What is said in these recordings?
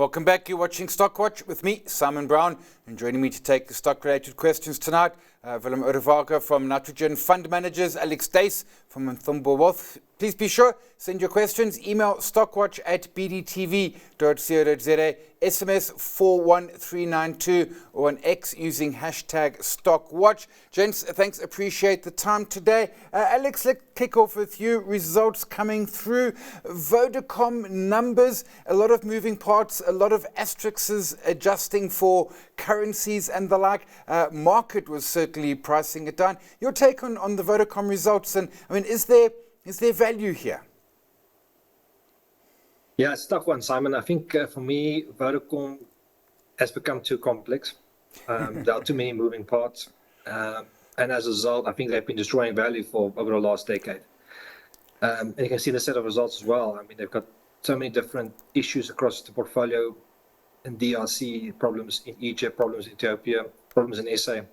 Welcome back. You're watching Stockwatch with me, Simon Brown, and joining me to take the stock-related questions tonight, Willem Oldewage from Nitrogen Fund Managers, Alex Duys from Umthombo Wealth. Please be sure, send your questions, email stockwatch@bdtv.co.za, SMS 41392, or on X using hashtag Stockwatch. Gents, thanks, appreciate the time today. Alex, let's kick off with you. Results coming through. Vodacom numbers, a lot of moving parts, a lot of asterisks adjusting for currencies and the like. Market was certainly pricing it down. Your take on the Vodacom results, and I mean, is there value here? Yeah, it's a tough one, Simon. I think for me, Vodacom has become too complex. There are too many moving parts. And as a result, I think they've been destroying value for over the last decade. And you can see the set of results as well. I mean, they've got so many different issues across the portfolio. In DRC, problems in Egypt, problems in Ethiopia, problems in SA. We've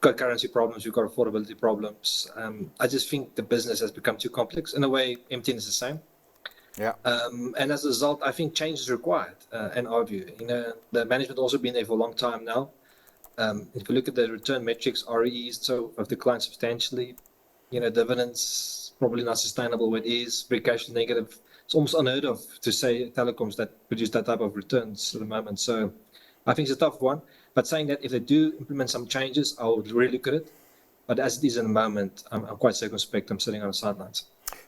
got currency problems, we've got affordability problems. I just think the business has become too complex. In a way, MTN is the same. Yeah. And as a result, I think change is required, in our view. The management also been there for a long time now. If you look at the return metrics, ROEs have declined substantially. Dividends probably not sustainable where it is. Free cash flow negative. It's almost unheard of to say telecoms that produce that type of returns at the moment. So I think it's a tough one. But saying that if they do implement some changes, I would really look at it. But as it is in the moment, I'm quite circumspect. I'm sitting on the sidelines.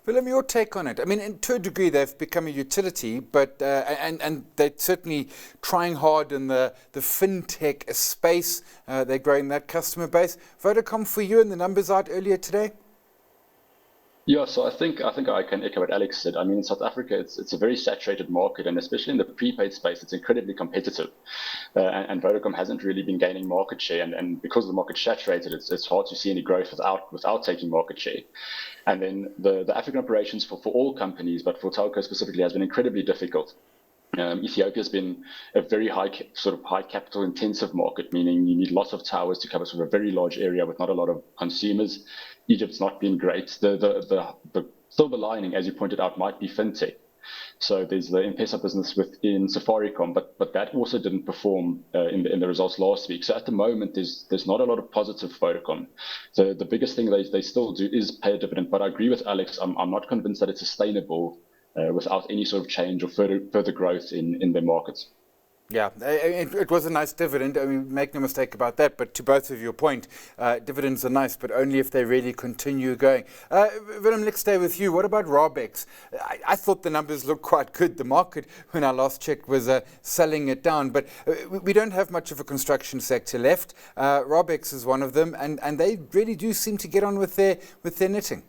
Willem, your take on it? I mean, to a degree, they've become a utility, but and they're certainly trying hard in the fintech space. They're growing that customer base. Vodacom for you, and the numbers out earlier today. Yeah, so I think I can echo what Alex said. I mean, in South Africa, it's a very saturated market, and especially in the prepaid space, it's incredibly competitive. And Vodacom hasn't really been gaining market share, and because the market's saturated, it's hard to see any growth without taking market share. And then the African operations for all companies, but for telco specifically, has been incredibly difficult. Ethiopia has been a very high capital intensive market, meaning you need lots of towers to cover sort of a very large area with not a lot of consumers. Egypt's not been great. The silver lining, as you pointed out, might be fintech. So there's the M-Pesa business within Safaricom, but that also didn't perform in the results last week. So at the moment, there's not a lot of positive for Vodacom. So the biggest thing they still do is pay a dividend. But I agree with Alex. I'm not convinced that it's sustainable without any sort of change or further growth in their markets. Yeah, it was a nice dividend. I mean, make no mistake about that. But to both of your point, dividends are nice, but only if they really continue going. Willem, let's stay with you. What about Raubex? I thought the numbers looked quite good. The market, when I last checked, was selling it down. But we don't have much of a construction sector left. Raubex is one of them, and they really do seem to get on with their knitting.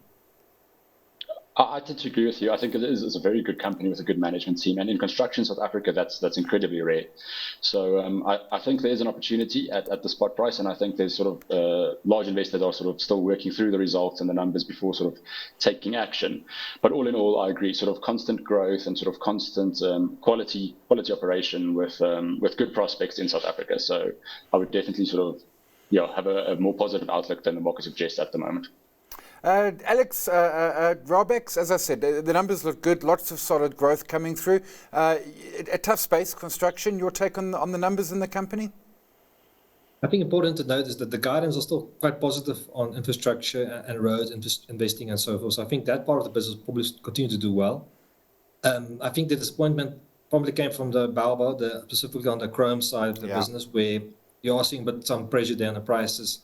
I tend to agree with you. I think it's a very good company with a good management team, and in construction South Africa, that's incredibly rare. So I think there's an opportunity at the spot price, and I think there's sort of large investors are sort of still working through the results and the numbers before sort of taking action. But all in all, I agree. Sort of constant growth and sort of constant quality operation with good prospects in South Africa. So I would definitely sort of have a more positive outlook than the market suggests at the moment. Alex, Raubex, as I said, the numbers look good, lots of solid growth coming through. A tough space, construction. Your take on the numbers in the company? I think important to note is that the guidance are still quite positive on infrastructure and roads, investing and so forth. So I think that part of the business will probably continue to do well. I think the disappointment probably came from the Baobab, specifically on the chrome side of the business, where you are seeing some pressure there on the prices.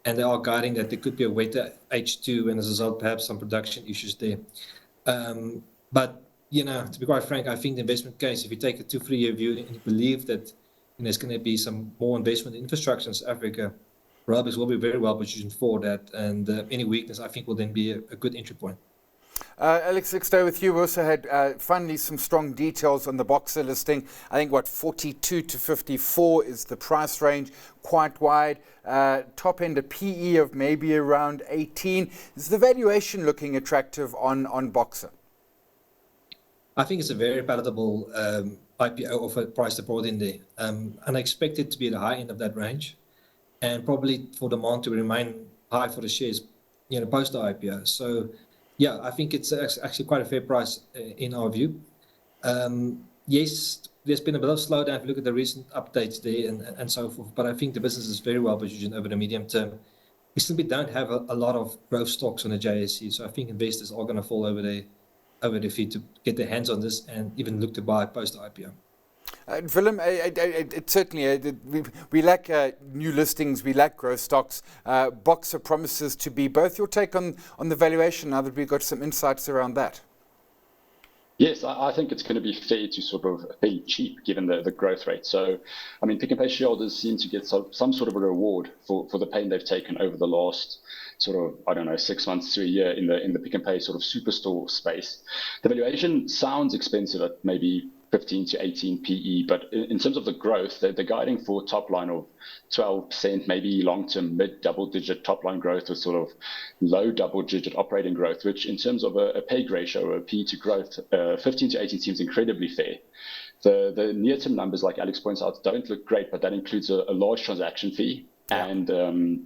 And they are guiding that there could be a wetter H2, and as a result, perhaps some production issues there. But, to be quite frank, I think the investment case, if you take a 2-3 year view and you believe that there's going to be some more investment in infrastructure in South Africa, Raubex will be very well positioned for that. And any weakness, I think, will then be a good entry point. Alex, let's stay with you. We also had finally some strong details on the Boxer listing. I think 42 to 54 is the price range, quite wide. Top end a PE of maybe around 18. Is the valuation looking attractive on Boxer? I think it's a very palatable IPO offer price they brought in there. And I expect it to be at the high end of that range, and probably for demand to remain high for the shares, post the IPO. So yeah, I think it's actually quite a fair price in our view. Yes, there's been a bit of slowdown if you look at the recent updates there and so forth. But I think the business is very well positioned over the medium term. We simply don't have a lot of growth stocks on the JSE, so I think investors are going to fall over their feet to get their hands on this and even look to buy post IPO. Willem, it certainly, we lack new listings, we lack growth stocks. Boxer promises to be both. Your take on the valuation now that we've got some insights around that? Yes, I think it's going to be fair to sort of fairly cheap given the growth rate. So, I mean, Pick n Pay shareholders seem to get some sort of a reward for the pain they've taken over the last sort of, I don't know, 6 months to a year in the Pick n Pay sort of superstore space. The valuation sounds expensive at maybe 15 to 18 PE, but in terms of the growth, they're guiding for top line of 12%, maybe long-term mid-double-digit top-line growth with sort of low double-digit operating growth, which in terms of a PEG ratio or a P to growth, 15 to 18 seems incredibly fair. The near-term numbers, like Alex points out, don't look great, but that includes a large transaction fee and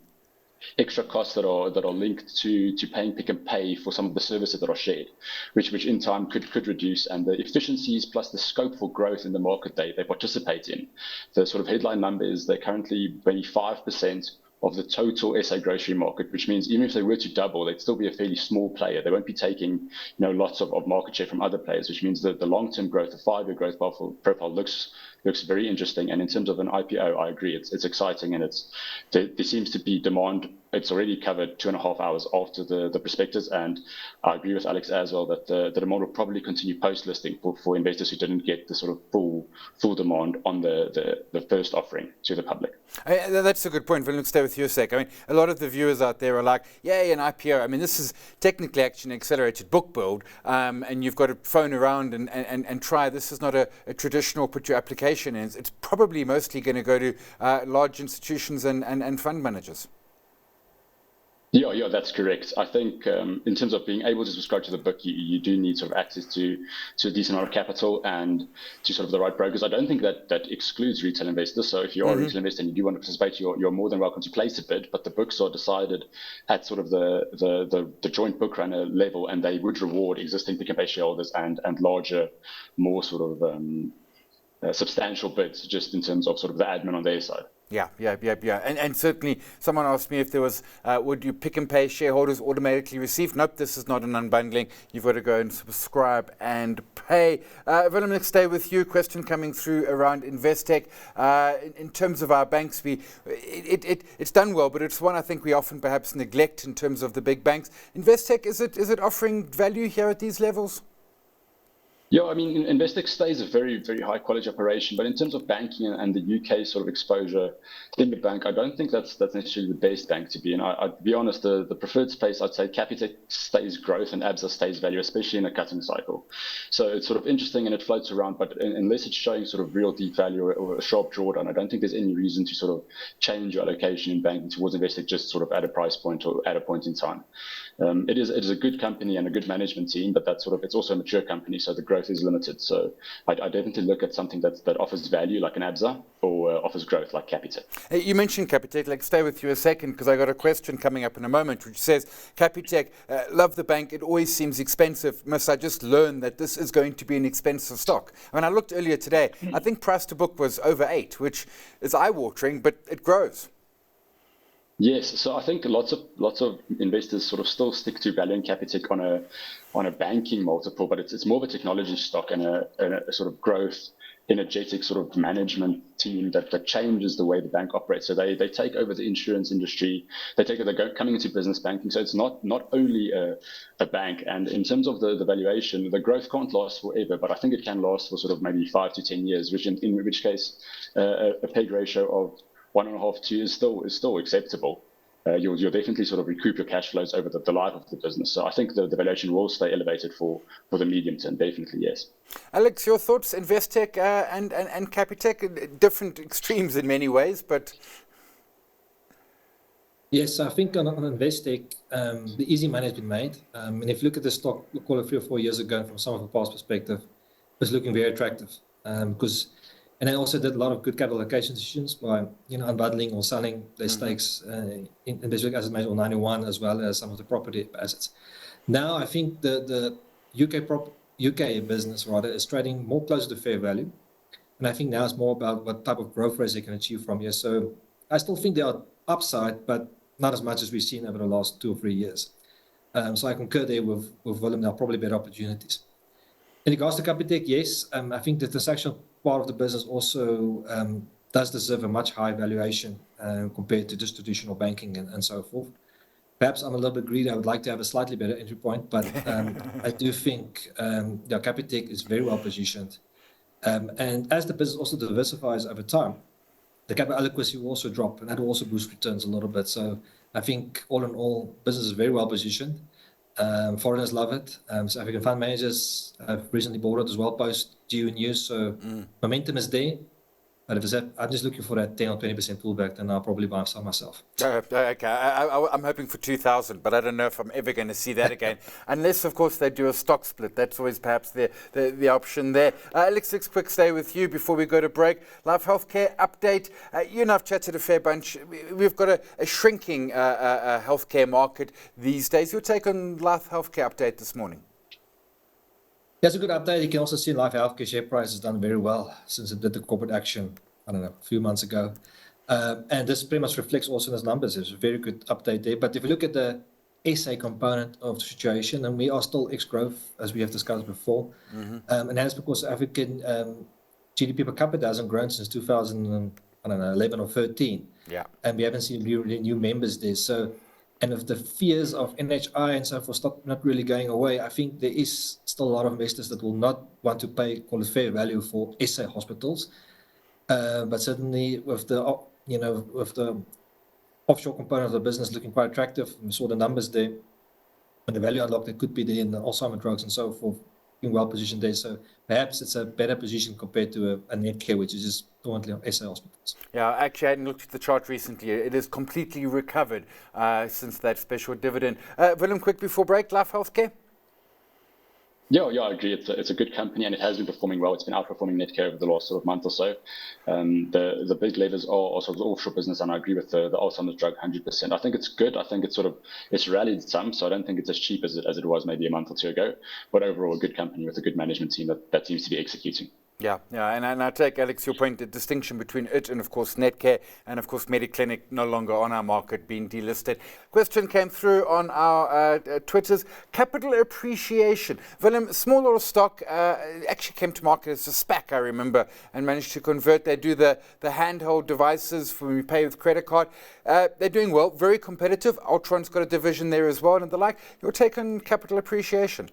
extra costs that are linked to paying Pick n Pay for some of the services that are shared, which in time could reduce, and the efficiencies plus the scope for growth in the market they participate in. The sort of headline number is they're currently 25% of the total SA grocery market, which means even if they were to double, they'd still be a fairly small player. They won't be taking lots of market share from other players, which means that the long-term growth, the 5-year growth profile looks very interesting. And in terms of an IPO, I agree, it's exciting, and there seems to be demand. It's already covered 2.5 hours after the prospectus, and I agree with Alex as well that the demand will probably continue post-listing for investors who didn't get the sort of full demand on the first offering to the public. That's a good point. Let's stay with you a sec. I mean, a lot of the viewers out there are like, yay, an IPO. I mean, this is technically actually an accelerated book build, and you've got to phone around and try. This is not a traditional put your application in. It's probably mostly going to go to large institutions and fund managers. Yeah, that's correct. I think in terms of being able to subscribe to the book, you do need sort of access to a decent amount of capital and to sort of the right brokers. I don't think that excludes retail investors. So if you are a retail investor and you do want to participate, you're more than welcome to place a bid. But the books are decided at sort of the joint book runner level, and they would reward existing Pick n Pay shareholders and larger, more sort of substantial bids, just in terms of sort of the admin on their side. Yeah. And certainly someone asked me if there was, would you Pick n Pay shareholders automatically receive? Nope, this is not an unbundling. You've got to go and subscribe and pay. Willem, let's stay with you. Question coming through around Investec. In terms of our banks, it's done well, but it's one I think we often perhaps neglect in terms of the big banks. Investec, is it offering value here at these levels? Yeah, I mean, Investec stays a very, very high quality operation, but in terms of banking and the UK sort of exposure in the bank, I don't think that's necessarily the best bank to be in. I'd be honest, the preferred space, I'd say Capitec stays growth and Absa stays value, especially in a cutting cycle. So it's sort of interesting and it floats around, but unless it's showing sort of real deep value or a sharp drawdown, I don't think there's any reason to sort of change your allocation in banking towards Investec just sort of at a price point or at a point in time. It is a good company and a good management team, but it's also a mature company, so the growth is limited. So I definitely look at something that offers value like an Absa or offers growth like Capitec. You mentioned Capitec. Let's stay with you a second because I got a question coming up in a moment which says, Capitec, love the bank. It always seems expensive. Must I just learn that this is going to be an expensive stock? When I looked earlier today, I think price to book was over 8, which is eye-watering, but it grows. Yes, so I think lots of investors sort of still stick to valuing Capitec on a banking multiple, but it's more of a technology stock and a sort of growth, energetic sort of management team that changes the way the bank operates. So they take over the insurance industry, they're coming into business banking. So it's not only a bank. And in terms of the valuation, the growth can't last forever, but I think it can last for sort of maybe 5 to 10 years, which in which case a PEG ratio of 1.5 to 2 is still acceptable. You'll definitely sort of recoup your cash flows over the life of the business. So I think the valuation will stay elevated for the medium term, definitely, yes. Alex, your thoughts? Investec and Capitec, different extremes in many ways, but... Yes, I think on Investec, the easy money has been made. And if you look at the stock, we'll call it 3 or 4 years ago, from some of the past perspective, it was looking very attractive because... And they also did a lot of good capital allocation decisions by, unbundling or selling their stakes in Investec Asset Management 91, as well as some of the property assets. Now, I think the UK business rather is trading more closer to fair value. And I think now it's more about what type of growth rates they can achieve from here. So I still think they are upside, but not as much as we've seen over the last 2 or 3 years. So I concur there with Willem. There are probably better opportunities. In regards to Capitec, yes, I think the transactional part of the business also does deserve a much higher valuation compared to just traditional banking and so forth. Perhaps I'm a little bit greedy. I would like to have a slightly better entry point, but I do think Capitec is very well positioned. And as the business also diversifies over time, the capital adequacy will also drop, and that will also boost returns a little bit. So I think all in all, business is very well positioned. Foreigners love it. South African fund managers have recently bought it as well, post due news. So momentum is there. But if I'm just looking for that 10 or 20% pullback, then I'll probably buy some myself. Okay, I'm hoping for 2,000, but I don't know if I'm ever going to see that again. Unless, of course, they do a stock split. That's always perhaps the option there. Alex, quick stay with you before we go to break. Life Healthcare update. You and I have chatted a fair bunch. We've got a shrinking healthcare market these days. Your take on Life Healthcare update this morning? That's a good update. You can also see Life Healthcare share price has done very well since it did the corporate action, I don't know, a few months ago. And this pretty much reflects also in its numbers. It's a very good update there. But if you look at the SA component of the situation, and we are still ex-growth, as we have discussed before, and that's because African GDP per capita hasn't grown since 2011 or 13. Yeah. And we haven't seen really new members there. So, and if the fears of NHI and so forth stop not really going away, I think there is still a lot of investors that will not want to pay, call it fair value for SA hospitals. But certainly with the offshore component of the business looking quite attractive, we saw the numbers there, and the value unlock that could be there in the Alzheimer drugs and so forth, being well positioned there. So perhaps it's a better position compared to a Netcare, which is just currently on SA hospitals. Yeah, actually, I hadn't looked at the chart recently. It has completely recovered since that special dividend. Willem, quick before break, Life Healthcare? Yeah, I agree. It's a good company, and it has been performing well. It's been outperforming Netcare over the last sort of month or so. The big levers are also the offshore business, and I agree with the Alzheimer's drug 100%. I think it's good. I think it's rallied some, so I don't think it's as cheap as it was maybe a month or two ago. But overall, a good company with a good management team that seems to be executing. Yeah, and I take, Alex, your point, the distinction between it and, of course, Netcare and, of course, Mediclinic no longer on our market, being delisted. Question came through on our Twitters. Capital appreciation. Willem, smaller stock actually came to market as a SPAC, I remember, and managed to convert. They do the handheld devices when we pay with credit card. They're doing well, very competitive. Ultron's got a division there as well and the like. Your take on capital appreciation?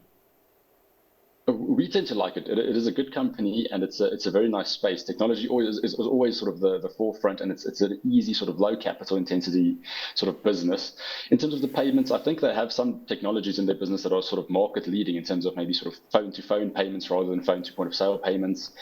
We tend to like it. It is a good company, and it's a very nice space. Technology is always sort of the forefront, and it's an easy sort of low capital intensity sort of business. In terms of the payments, I think they have some technologies in their business that are sort of market leading in terms of maybe sort of phone to phone payments rather than phone to point of sale payments.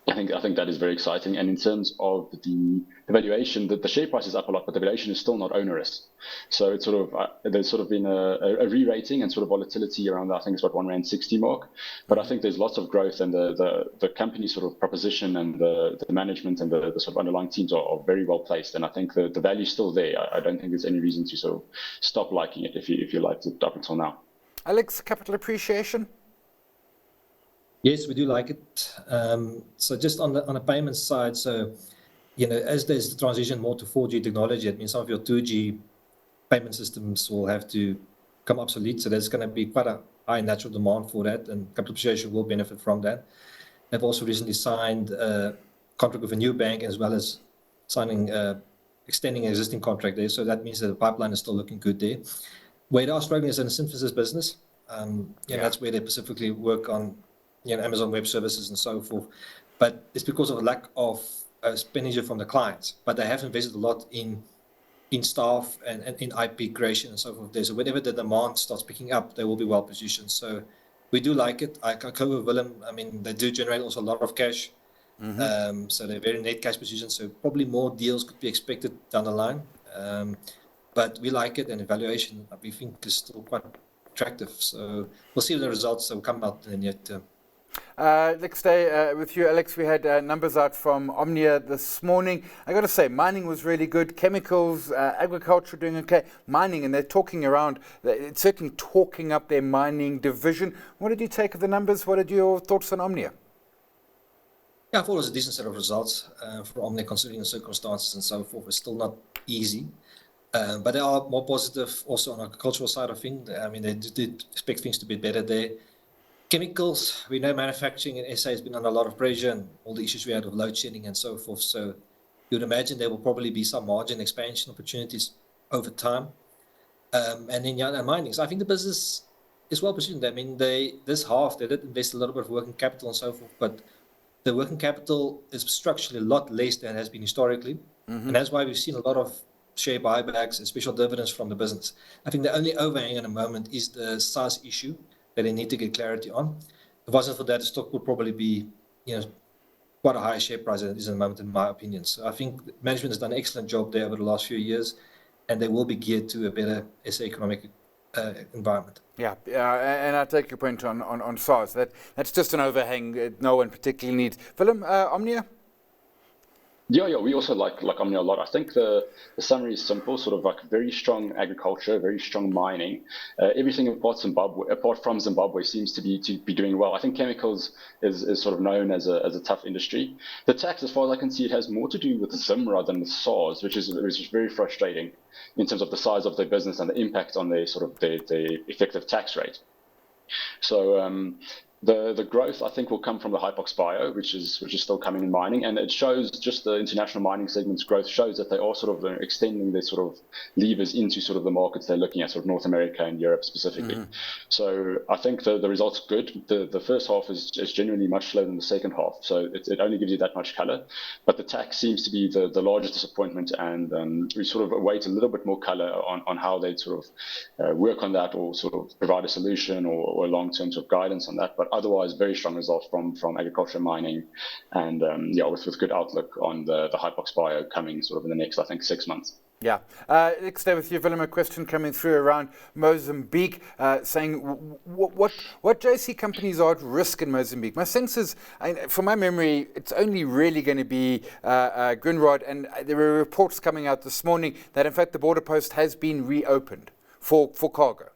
I think that is very exciting. And in terms of the valuation, the share price is up a lot, but the valuation is still not onerous. So it's sort of there's sort of been a re-rating and sort of volatility around, I think it's about R1.60 mark. But I think there's lots of growth, and the company sort of proposition and the management and the sort of underlying teams are very well placed. And I think the value is still there. I don't think there's any reason to sort of stop liking it if you liked it up until now. Alex, capital appreciation? Yes, we do like it. So just on the payment side, so as there's the transition more to 4G technology, it means some of your 2G payment systems will have to become obsolete. So there's going to be quite a high natural demand for that, and capital appreciation will benefit from that. They've also recently signed a contract with a new bank, as well as extending an existing contract there. So that means that the pipeline is still looking good there. Where they are struggling is in the synthesis business. That's where they specifically work on Amazon Web Services and so forth. But it's because of a lack of expenditure from the clients. But they have invested a lot in staff and in IP creation and so forth there. So whenever the demand starts picking up, they will be well positioned. So we do like it. I concur with Willem. I mean, they do generate also a lot of cash. So they're very net cash position. So probably more deals could be expected down the line. But we like it, and evaluation, we think, is still quite attractive. So we'll see the results that will come out in the near term. Let's stay with you, Alex. We had numbers out from Omnia this morning. I got to say, mining was really good. Chemicals, agriculture doing okay. Mining, and they're talking around, it's certainly talking up their mining division. What did you take of the numbers? What are your thoughts on Omnia? Yeah, I thought it was a decent set of results for Omnia, considering the circumstances and so forth. It's still not easy. But they are more positive also on the agricultural side of things. I mean, they did expect things to be better there. Chemicals, we know manufacturing in SA has been under a lot of pressure and all the issues we had with load shedding and so forth. So you'd imagine there will probably be some margin expansion opportunities over time. And then yeah, mining. So I think the business is well positioned. I mean, this half they did invest a little bit of working capital and so forth, but the working capital is structurally a lot less than it has been historically. And that's why we've seen a lot of share buybacks and special dividends from the business. I think the only overhang at the moment is the size issue that they need to get clarity on. If it wasn't for that, the stock would probably be, quite a higher share price than it is at the moment, in my opinion. So I think management has done an excellent job there over the last few years, and they will be geared to a better SA economic environment. Yeah, and I take your point on SARS. That's just an overhang no one particularly needs. Willem, Omnia? Yeah, we also like Omnia a lot. I think the summary is simple, sort of like very strong agriculture, very strong mining. Everything apart from Zimbabwe seems to be doing well. I think chemicals is sort of known as a tough industry. The tax, as far as I can see, it has more to do with Zim rather than with SARS, which is very frustrating in terms of the size of their business and the impact on their effective tax rate. So the growth, I think, will come from the Hypox Bio, which is still coming in mining, and it shows just the international mining segment's growth shows that they are sort of extending their sort of levers into sort of the markets they're looking at, sort of North America and Europe specifically. So I think the result's good. The first half is genuinely much slower than the second half, so it only gives you that much color. But the tax seems to be the largest disappointment, and we sort of await a little bit more color on how they sort of work on that, or sort of provide a solution or a long-term sort of guidance on that. But otherwise, very strong results from agriculture, mining, and with good outlook on the Hypox Bio coming sort of in the next, I think, 6 months. Yeah. Let's stay with you, Willem. A question coming through around Mozambique, saying what JC companies are at risk in Mozambique. My sense is, from my memory, it's only really going to be Grindrod, and there were reports coming out this morning that, in fact, the border post has been reopened for cargo.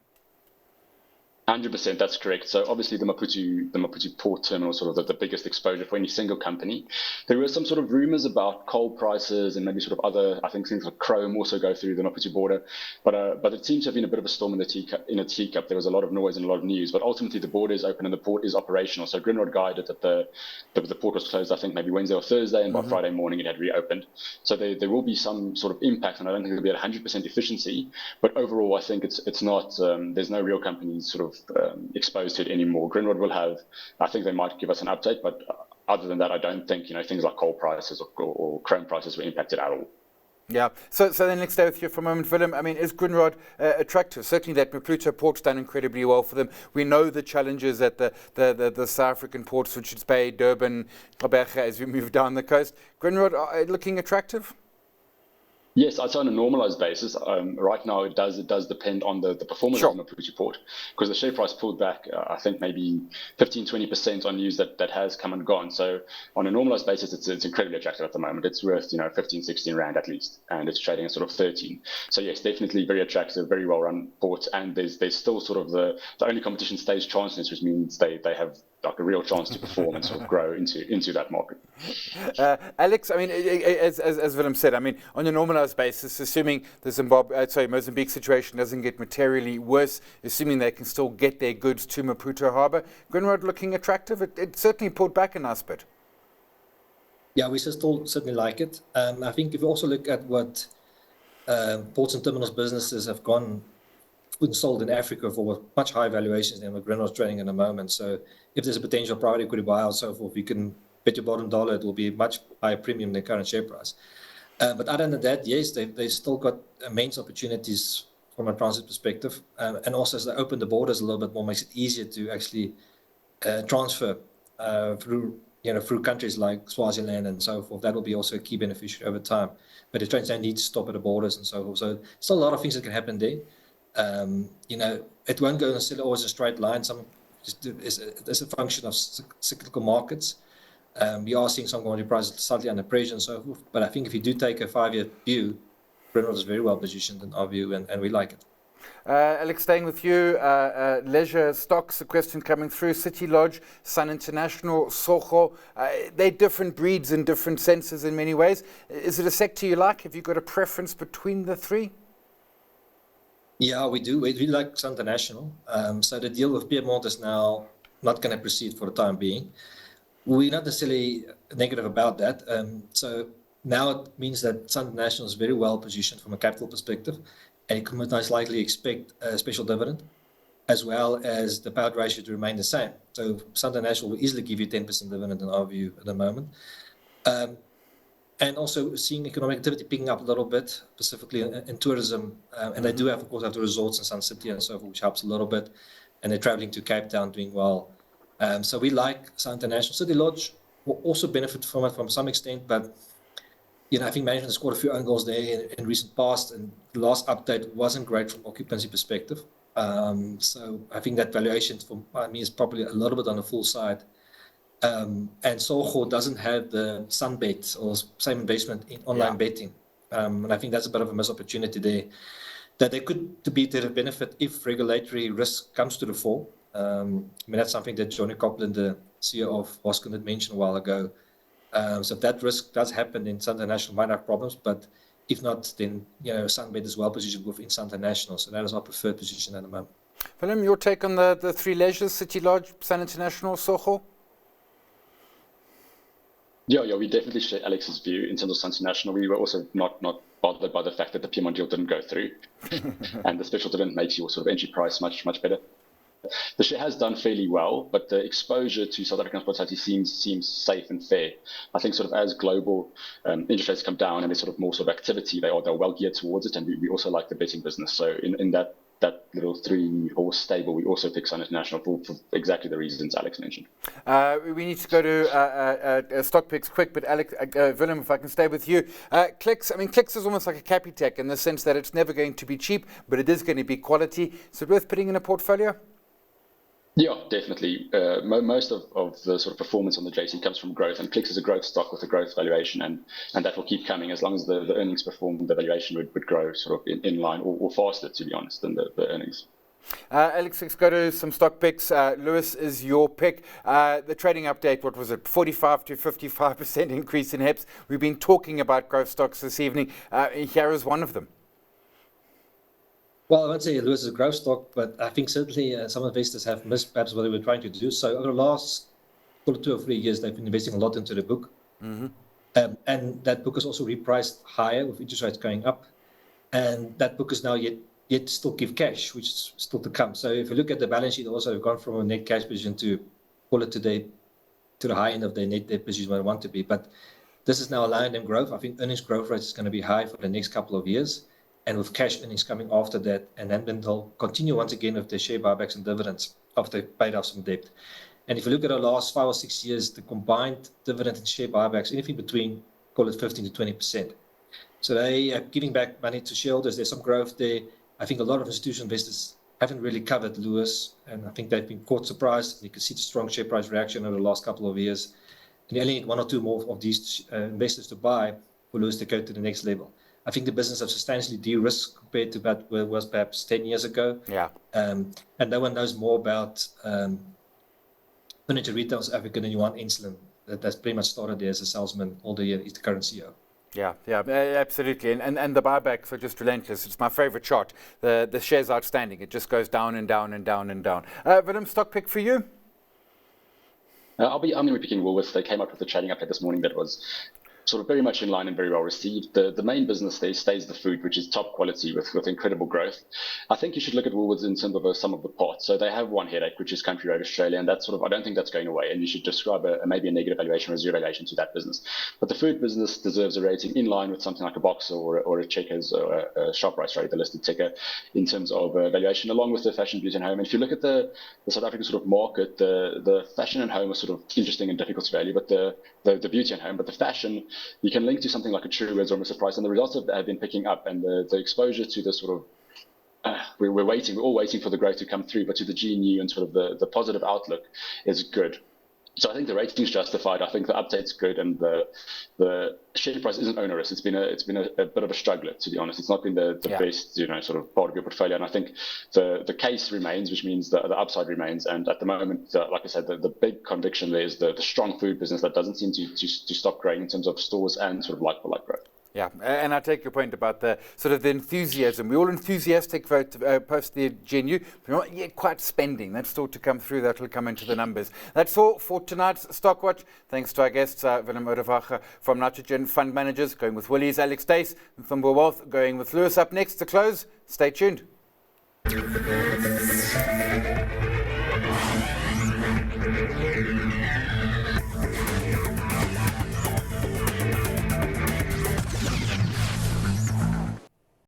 100%, that's correct. So obviously the Maputo port terminal, sort of the biggest exposure for any single company. There were some sort of rumors about coal prices and maybe sort of other, I think things like chrome also go through the Maputo border. But it seems to have been a bit of a storm in a teacup. There was a lot of noise and a lot of news, but ultimately the border is open and the port is operational. So Grindrod guided that the port was closed, I think maybe Wednesday or Thursday, and by Friday morning it had reopened. So there will be some sort of impact, and I don't think it'll be at 100% efficiency. But overall, I think it's not. There's no real companies sort of exposed to it anymore. Grindrod will have, I think they might give us an update, but other than that, I don't think things like coal prices or chrome prices were impacted at all. Yeah. So then let's stay with you for a moment, Willem. I mean, is Grindrod attractive? Certainly that Maputo port's done incredibly well for them. We know the challenges at the South African ports, Richards Bay, Durban, Raubex, as we move down the coast. Grindrod looking attractive? Yes, I'd say on a normalized basis. Right now, it does depend on the performance of the Maputo port, because the share price pulled back, I think maybe 15-20% on news that has come and gone. So on a normalized basis, it's incredibly attractive at the moment. It's worth 15-16 rand at least, and it's trading at sort of 13. So yes, definitely very attractive, very well run port, and there's still sort of the only competition stays chanceless, which means they have like a real chance to perform and sort of grow into that market. Alex, I mean, as Willem said, I mean, on a normalized basis, assuming the Mozambique situation doesn't get materially worse, assuming they can still get their goods to Maputo Harbour, Grindrod looking attractive? It certainly pulled back a nice bit. Yeah, we still certainly like it. I think if you also look at what ports and terminals businesses have gone and sold in Africa for much higher valuations than what Grindrod's trading in the moment. So if there's a potential private equity buyout and so forth, you can bet your bottom dollar it will be much higher premium than current share price. But other than that, yes, they've still got immense opportunities from a transit perspective. And also as they open the borders a little bit more, makes it easier to actually transfer through countries like Swaziland and so forth. That will be also a key beneficiary over time. But the trains don't need to stop at the borders and so forth. So still a lot of things that can happen there. It won't go necessarily always a straight line. It's a function of cyclical markets. We are seeing some commodity prices slightly under pressure and so forth. But I think if you do take a 5-year view, Grindrod is very well positioned in our view, and we like it. Alex, staying with you, leisure stocks, a question coming through. City Lodge, Sun International, Soho, they're different breeds in different senses in many ways. Is it a sector you like? Have you got a preference between the three? Yeah, we do. We really like Sun International. So the deal with Piedmont is now not going to proceed for the time being. We're not necessarily negative about that. So now it means that Sun International is very well positioned from a capital perspective, and it can most likely expect a special dividend, as well as the payout ratio to remain the same. So Sun International will easily give you 10% dividend in our view at the moment. And also seeing economic activity picking up a little bit, specifically in tourism. And they do have, of course, have the resorts in Sun City and so forth, which helps a little bit. And they're traveling to Cape Town doing well. So we like Sun International. City Lodge will also benefit from it from some extent, but I think management has scored a few own goals there in recent past, and the last update wasn't great from occupancy perspective. So I think that valuation for me is probably a little bit on the full side. And Soho doesn't have the Sunbet or same investment in online betting. And I think that's a bit of a missed opportunity there that they could be to the benefit if regulatory risk comes to the fore. I mean, that's something that Johnny Copland, the CEO of Hoskin, had mentioned a while ago. So if that risk does happen, then Sun International might have problems. But if not, then Sunbet is well positioned within Sun International. So that is our preferred position at the moment. Willem, your take on the three leisures, City Lodge, Sun International, Soho? Yeah, we definitely share Alex's view in terms of Sun International. We were also not bothered by the fact that the Piedmont deal didn't go through, and the special dividend makes your sort of entry price much better. The share has done fairly well, but the exposure to South African hospitality seems safe and fair. I think sort of as global interest rates come down and there's sort of more sort of activity, they're well geared towards it, and we also like the betting business. So in that little 3-horse stable, we also pick Sun International for exactly the reasons Alex mentioned. We need to go to stock picks quick, but Alex, Willem, if I can stay with you. Clicks is almost like a Capitec in the sense that it's never going to be cheap, but it is going to be quality. So worth putting in a portfolio? Yeah, definitely. Most of the sort of performance on the JC comes from growth, and Clicks is a growth stock with a growth valuation, and that will keep coming as long as the earnings perform. The valuation would grow sort of in line or faster, to be honest, than the earnings. Alex, let's go to some stock picks. Lewis is your pick. The trading update, what was it? 45 to 55% increase in HEPS. We've been talking about growth stocks this evening. Here is one of them. Well, I won't say Lewis is a growth stock, but I think certainly some investors have missed perhaps what they were trying to do. So over the last 2 or 3 years, they've been investing a lot into the book. Mm-hmm. And that book is also repriced higher with interest rates going up. And that book is now yet to still give cash, which is still to come. So if you look at the balance sheet, also we've gone from a net cash position to call it today to the high end of the net debt position where I want to be. But this is now allowing them growth. I think earnings growth rate is going to be high for the next couple of years. And with cash earnings coming after that, and then they'll continue once again with their share buybacks and dividends after they've paid off some debt. And if you look at the last 5 or 6 years, the combined dividend and share buybacks, anything between, call it 15 to 20%. So they are giving back money to shareholders. There's some growth there. I think a lot of institutional investors haven't really covered Lewis, and I think they've been caught surprised. You can see the strong share price reaction over the last couple of years. And you only need 1 or 2 more of these investors to buy for Lewis to go to the next level. I think the business has substantially de-risked compared to where it was perhaps 10 years ago. Yeah. And no one knows more about furniture retail in South Africa than Johan Enslin. That's pretty much started there as a salesman all the year. He's the current CEO. Yeah, absolutely. And the buybacks are just relentless. It's my favorite chart. The shares outstanding. It just goes down and down and down and down. Willem, stock pick for you? I'm going to be picking Woolworths. They came up with a trading update this morning that was sort of very much in line and very well received. The main business there stays the food, which is top quality with incredible growth. I think you should look at Woolworths in terms of some of the parts. So they have one headache, which is Country Road Australia, and that's I don't think that's going away. And you should describe maybe a negative valuation or a zero valuation to that business. But the food business deserves a rating in line with something like a Boxer or a Checkers or a ShopRite, the listed ticker, in terms of valuation, along with the fashion, beauty, and home. And if you look at the South African sort of market, the fashion and home are sort of interesting and difficult to value, but the beauty and home, but the fashion, you can link to something like a Truworths or Mr. Price, and the results have been picking up, and the exposure to the sort of we're all waiting for the growth to come through, but to the GNU and sort of the positive outlook is good. So I think the rating is justified. I think the update's good, and the share price isn't onerous. It's been a bit of a struggler, to be honest. It's not been the best, sort of part of your portfolio. And I think the case remains, which means the upside remains. And at the moment, like I said, the big conviction there is the strong food business that doesn't seem to stop growing in terms of stores and sort of like-for-like growth. Yeah, and I take your point about the sort of the enthusiasm. We're all enthusiastic post the GNU. We're not yet quite spending. That's still to come through. That will come into the numbers. That's all for tonight's Stock Watch. Thanks to our guests, Willem Oldewage from Nitrogen Fund Managers, going with Woolies, Alex Duys, Umthombo Wealth, going with Lewis. Up next to close. Stay tuned.